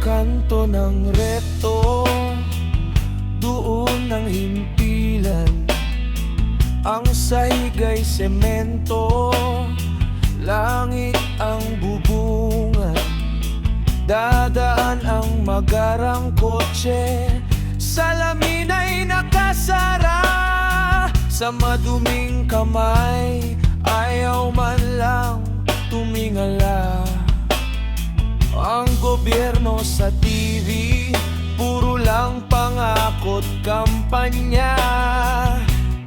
kanto ng reto, doon ang himpilan. Ang sahig ay semento, langit ang bubungan. Dadaan ang magarang kotse, salamin ay nakasara. Sa maduming kamay, ayaw man lang tumingala. Ang gobyerno sa TV, puro lang pangako't kampanya.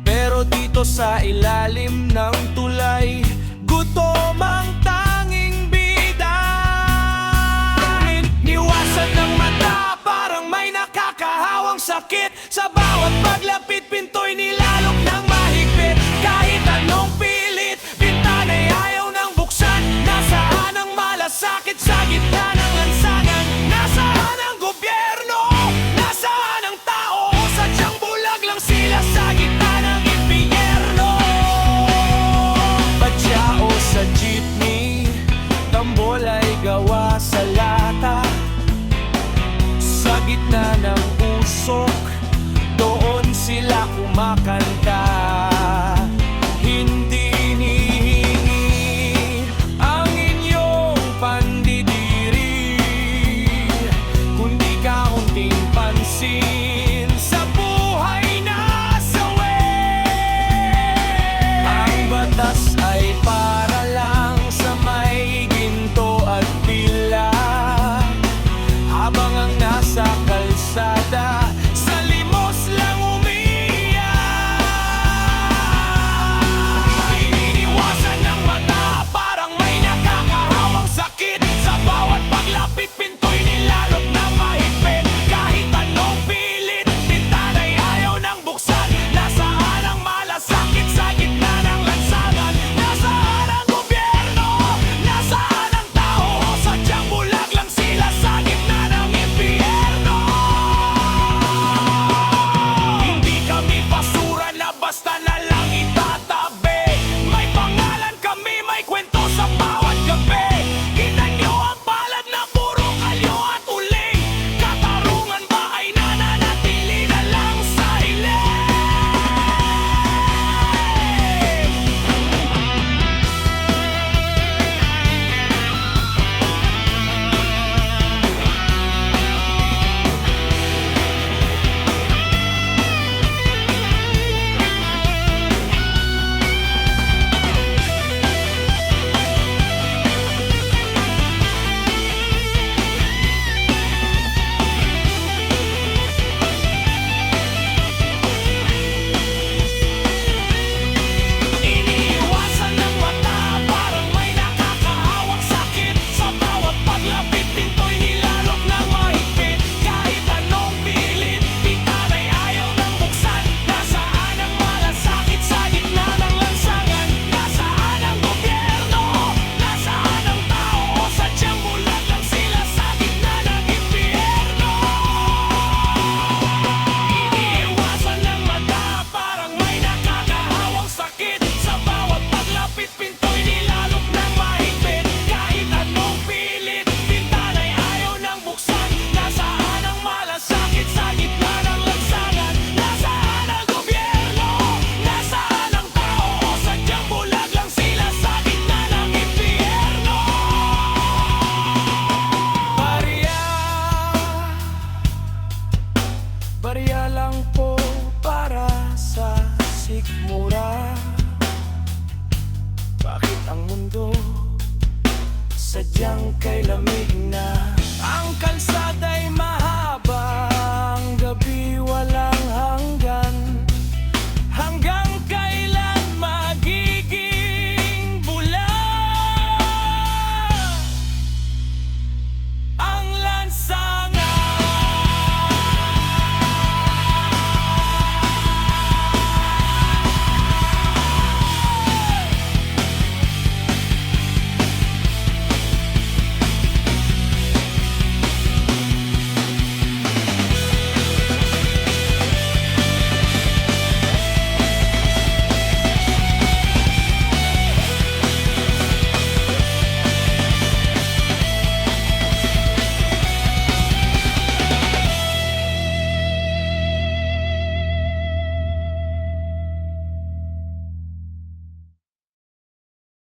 Pero dito sa ilalim ng tulay, gutom ang tanging bida. Niwasan ng mata, parang may nakakahawang sakit. Sa bawat paglapit, pinto'y nilalok ng mahigpit. Kahit anong pilit, bintana'y ayaw nang buksan. Nasaan ang malasakit sa gitna ng lansangan? Nasaan ang gobyerno? Nasaan ang tao? Sadyang bulag lang sila sa gitna ng impyerno. Padyao sa jeepney, tambol ay gawa sa lata. Sa gitna ng usok, doon sila kumakain.